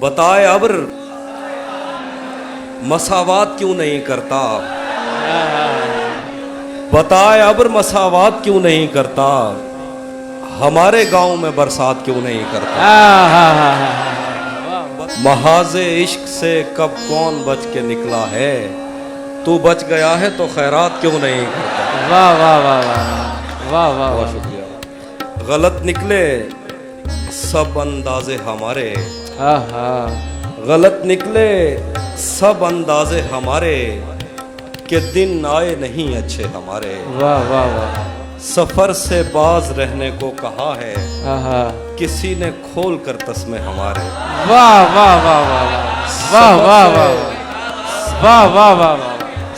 بتائے ابر مساوات کیوں نہیں کرتا، بتائے ابر مساوات کیوں نہیں کرتا، ہمارے گاؤں میں برسات کیوں نہیں کرتا۔ محاذ عشق سے کب کون بچ کے نکلا ہے، تو بچ گیا ہے تو خیرات کیوں نہیں کرتا۔ واہ واہ واہ واہ واہ واہ بہت شکریہ۔ غلط نکلے سب اندازے ہمارے، غلط نکلے سب اندازے ہمارے، کہ دن آئے نہیں اچھے ہمارے۔ واہ واہ واہ سفر سے باز رہنے کو کہا ہے، کسی نے کھول کر تسمے ہمارے۔ واہ واہ واہ واہ واہ واہ واہ واہ واہ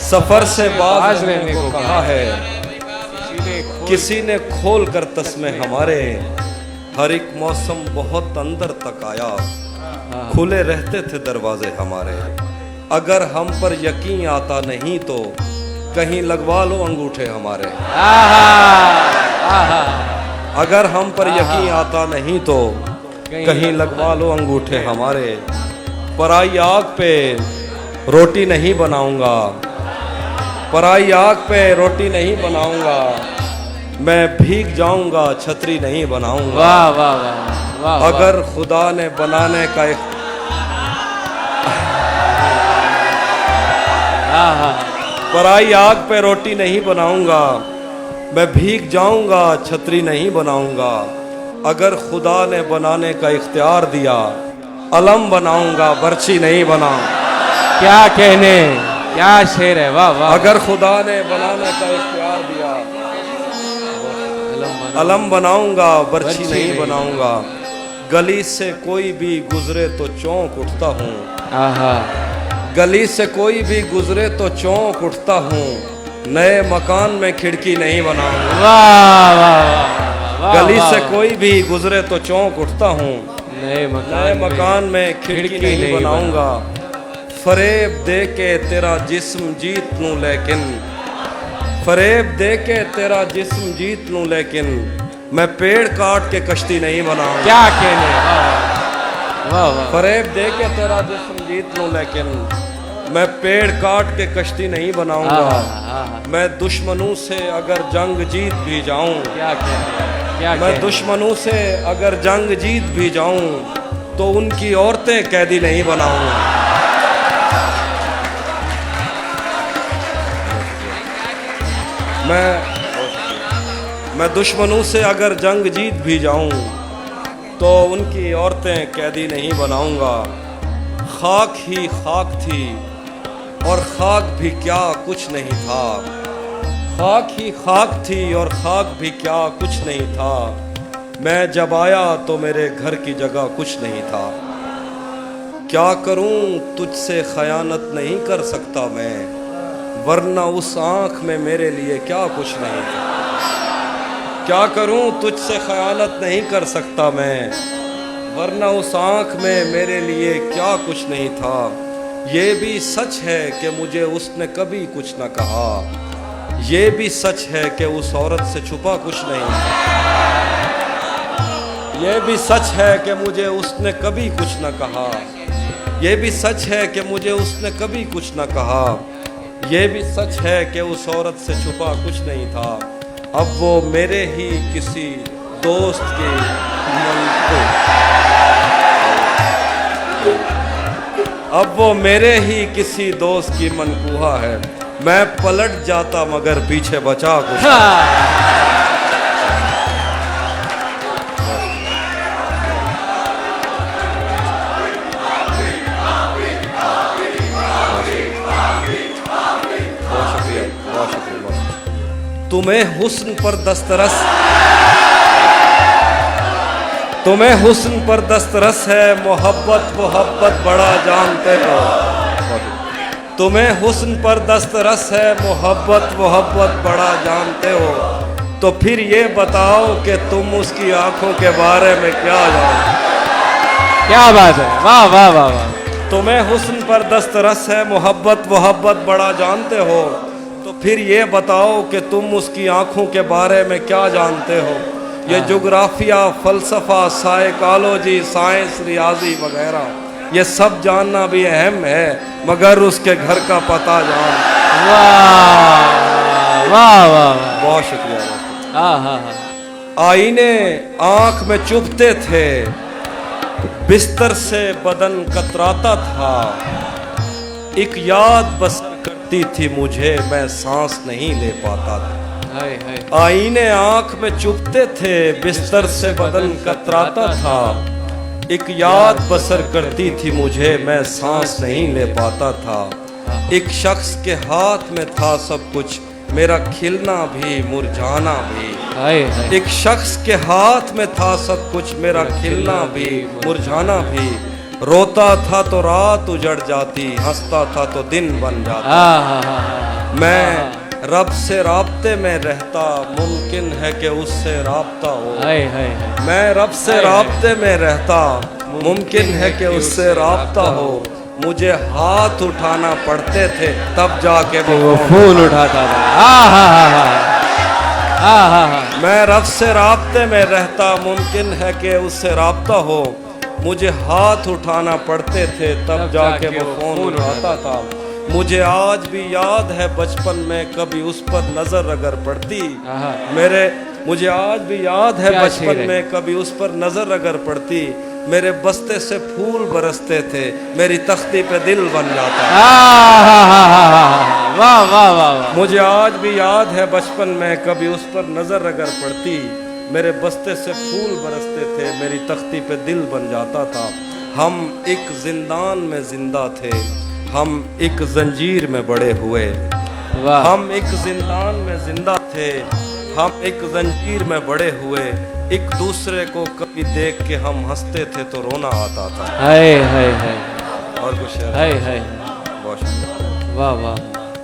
سفر سے باز رہنے کو کہا ہے، کسی نے کھول کر تسمے ہمارے۔ ہر ایک موسم بہت اندر تک آیا، کھلے رہتے تھے دروازے ہمارے۔ اگر ہم پر یقین آتا نہیں تو کہیں لگوا لو انگوٹھے ہمارے۔ اگر ہم پر یقین آتا نہیں تو کہیں لگوا لو انگوٹھے ہمارے۔ پرائی آگ پہ روٹی نہیں بناؤں گا، پرائی آگ پہ روٹی نہیں بناؤں گا، میں بھیگ جاؤں گا چھتری نہیں بناؤں گا۔ واہ واہ واہ اگر خدا نے بنانے کا پرائی آگ پہ روٹی نہیں بناؤں گا، میں بھیگ جاؤں گا چھتری نہیں بناؤں گا۔ اگر خدا نے بنانے کا اختیار دیا، علم بناؤں گا برچھی نہیں بناؤں۔ کیا کہنے، کیا شعر ہے، واہ واہ۔ اگر خدا نے بنانے کا اختیار دیا، علم بناؤں گا برچھی نہیں بناؤں گا۔ گلی سے کوئی بھی گزرے تو چونک اٹھتا ہوں، گلی سے کوئی بھی گزرے تو چونک اٹھتا ہوں، نئے مکان میں کھڑکی نہیں بناؤں گا۔ واہ واہ گلی سے کوئی بھی گزرے تو چونک اٹھتا ہوں، نئے مکان میں کھڑکی نہیں بناؤں گا۔ فریب دے کے تیرا جسم جیت لوں لیکن، فریب دے کے تیرا جسم جیت لوں لیکن، میں پیڑ کاٹ کے کشتی نہیں بناؤں گا۔ کیا کہنے، واہ واہ۔ فریب دے کے تیرا جسم جیت لوں لیکن، میں پیڑ کاٹ کے کشتی نہیں بناؤں گا۔ میں دشمنوں سے اگر جنگ جیت بھی جاؤں، کیا کہنے، میں دشمنوں سے اگر جنگ جیت بھی جاؤں، تو ان کی عورتیں قیدی نہیں بناؤں گا۔ میں دشمنوں سے اگر جنگ جیت بھی جاؤں، تو ان کی عورتیں قیدی نہیں بناؤں گا۔ خاک ہی خاک تھی اور خاک بھی کیا کچھ نہیں تھا، خاک ہی خاک تھی اور خاک بھی کیا کچھ نہیں تھا، میں جب آیا تو میرے گھر کی جگہ کچھ نہیں تھا۔ کیا کروں تجھ سے خیانت نہیں کر سکتا میں، ورنہ اس آنکھ میں میرے لیے کیا کچھ نہیں تھا۔ کیا کروں تجھ سے خیانت نہیں کر سکتا میں، ورنہ اس آنکھ میں میرے لیے کیا کچھ نہیں تھا۔ یہ بھی سچ ہے کہ مجھے اس نے کبھی کچھ نہ کہا، یہ بھی سچ ہے کہ اس عورت سے چھپا کچھ نہیں تھا۔ یہ بھی سچ ہے کہ مجھے اس نے کبھی کچھ نہ کہا، یہ بھی سچ ہے کہ مجھے اس نے کبھی کچھ نہ کہا، یہ بھی سچ ہے کہ اس عورت سے چھپا کچھ نہیں تھا۔ اب وہ میرے ہی کسی دوست کی اب وہ میرے ہی کسی دوست کی منقوہ ہے، میں پلٹ جاتا مگر پیچھے بچا کچھ۔ تمہیں حسن پر دسترس، تمہیں حسن پر دسترس ہے، محبت محبت بڑا جانتے ہو۔ تمہیں حسن پر دسترس ہے، محبت محبت بڑا جانتے ہو، تو پھر یہ بتاؤ کہ تم اس کی آنکھوں کے بارے میں کیا جانتے ہو۔ کیا بات ہے، واہ واہ واہ واہ۔ تمہیں حسن پر دسترس ہے، محبت محبت بڑا جانتے ہو، تو پھر یہ بتاؤ کہ تم اس کی آنکھوں کے بارے میں کیا جانتے ہو۔ یہ جغرافیہ، فلسفہ، سائیکالوجی، سائنس، ریاضی وغیرہ یہ سب جاننا بھی اہم ہے مگر اس کے گھر کا پتہ جان. واہ واہ واہ. بہت شکریہ. ہاں ہاں ہاں. آئینے آنکھ میں چبھتے تھے, بستر سے بدن کتراتا تھا, ایک یاد بسر کرتی تھی مجھے, میں سانس نہیں لے پاتا تھا. آئینے آنکھ میں چبھتے تھے, بستر سے بدن کتراتا تھا, ایک یاد بسر کرتی تھی مجھے, میں سانس نہیں لے پاتا تھا. ایک شخص کے ہاتھ میں تھا سب کچھ, میرا کھلنا بھی مرجھانا بھی. ایک شخص کے ہاتھ میں تھا سب کچھ, میرا کھلنا بھی مرجھانا بھی. روتا تھا تو رات اجڑ جاتی, ہنستا تھا تو دن بن جاتا. میں رب سے رابطے میں رہتا, ممکن ہے کہ اس سے رابطہ ہو. میں رب سے رابطے میں رہتا, ممکن ہے کہ اس سے رابطہ ہو. مجھے ہاتھ اٹھانا پڑتے تھے تب جا کے وہ پھول اٹھاتا تھا. میں رب سے رابطے میں رہتا, ممکن ہے کہ اس سے رابطہ ہو. مجھے ہاتھ اٹھانا پڑتے تھے تب جا کے وہ فون اٹھاتا تھا. مجھے آج بھی یاد ہے بچپن میں کبھی اس پر نظر اگر پڑتی, مجھے آج بھی یاد ہے بچپن میں کبھی اس پر نظر اگر پڑتی, میرے بستے سے پھول برستے تھے, میری تختی پہ دل بن جاتا. مجھے آج بھی یاد ہے بچپن میں کبھی اس پر نظر اگر پڑتی, میرے بستے سے پھول برستے تھے, میری تختی پہ دل بن جاتا تھا. ہم ایک زندان میں زندہ تھے, ہم ایک زنجیر میں بڑے ہوئے. ہم ایک زندان میں زندہ تھے, ہم ایک زنجیر میں بڑے ہوئے. ایک دوسرے کو کبھی دیکھ کے ہم ہنستے تھے تو رونا آتا تھا. اور کچھ شعر بہت شکریہ. واہ واہ.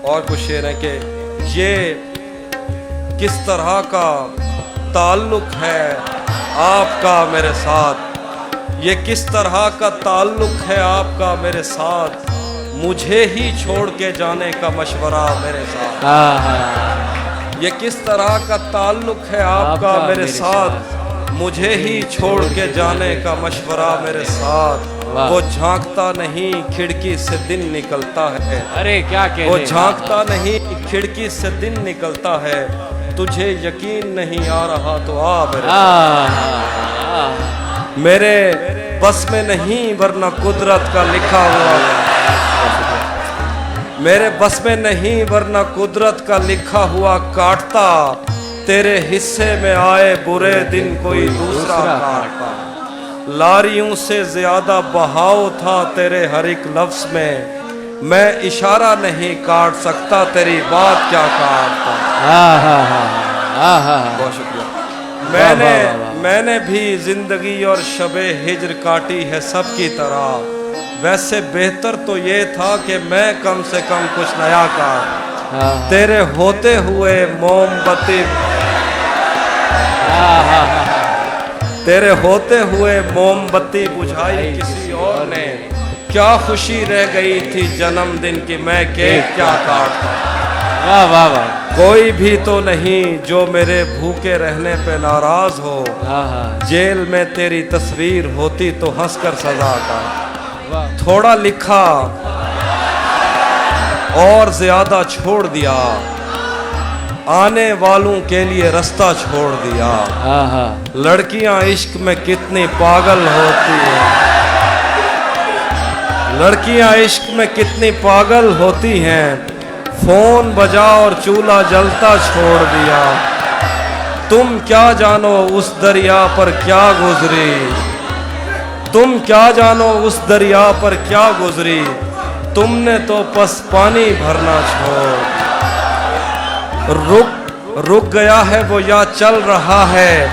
اور کچھ شعر ہیں کہ یہ کس طرح کا تعلق ہے آپ کا میرے ساتھ, یہ کس طرح کا تعلق ہے آپ کا میرے ساتھ, مجھے ہی چھوڑ کے جانے کا مشورہ میرے ساتھ. یہ کس طرح کا تعلق ہے آپ کا میرے ساتھ, مجھے ہی چھوڑ کے جانے کا مشورہ میرے ساتھ. وہ جھانکتا نہیں کھڑکی سے دن نکلتا ہے, ارے کیا کہہ وہ جھانکتا نہیں کھڑکی سے دن نکلتا ہے. تجھے یقین نہیں آ رہا تو آ میرے بس میں نہیں ورنہ قدرت کا لکھا ہوا, میرے بس میں نہیں ورنہ قدرت کا لکھا ہوا کاٹتا. تیرے حصے میں آئے برے دن کوئی دوسرا کاٹتا. لاریوں سے زیادہ بہاؤ تھا تیرے ہر ایک لفظ میں اشارہ نہیں کاٹ سکتا, تیری بات کیا کاٹتا. بہت شکریہ. میں نے بھی زندگی اور شب ہجر کاٹی ہے سب کی طرح, ویسے بہتر تو یہ تھا کہ میں کم سے کم کچھ نیا کاٹ. تیرے ہوتے ہوئے موم بتی, تیرے ہوتے ہوئے موم بتی بجھائی کسی اور نے, کیا خوشی رہ گئی تھی جنم دن کی میں کیک کیا کاٹتا. کوئی بھی تو نہیں جو میرے بھوکے رہنے پہ ناراض ہو, جیل میں تیری تصویر ہوتی تو ہنس کر سزا کا. تھوڑا لکھا اور زیادہ چھوڑ دیا, آنے والوں کے لیے رستہ چھوڑ دیا. لڑکیاں عشق میں کتنی پاگل ہوتی ہیں, لڑکیاں عشق میں کتنی پاگل ہوتی ہیں, فون بجا اور چولہا جلتا چھوڑ دیا. تم کیا جانو اس دریا پر کیا گزری, تم کیا جانو اس دریا پر کیا گزری, تم نے تو بس پانی بھرنا چھوڑ. رک گیا ہے وہ یا چل رہا ہے,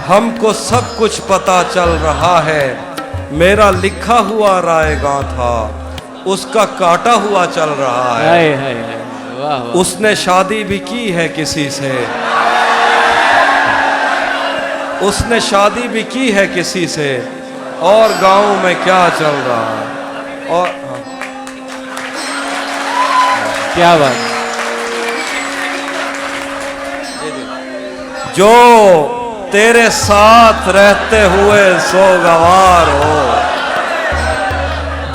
ہم کو سب کچھ پتا چل رہا ہے. میرا لکھا ہوا رائے گاں تھا, اس کا کاٹا ہوا چل رہا ہے. اس نے شادی بھی کی ہے کسی سے, اس نے شادی بھی کی ہے کسی سے, اور گاؤں میں کیا چل رہا ہے. اور کیا بات. جو تیرے ساتھ رہتے ہوئے سوگوار ہو,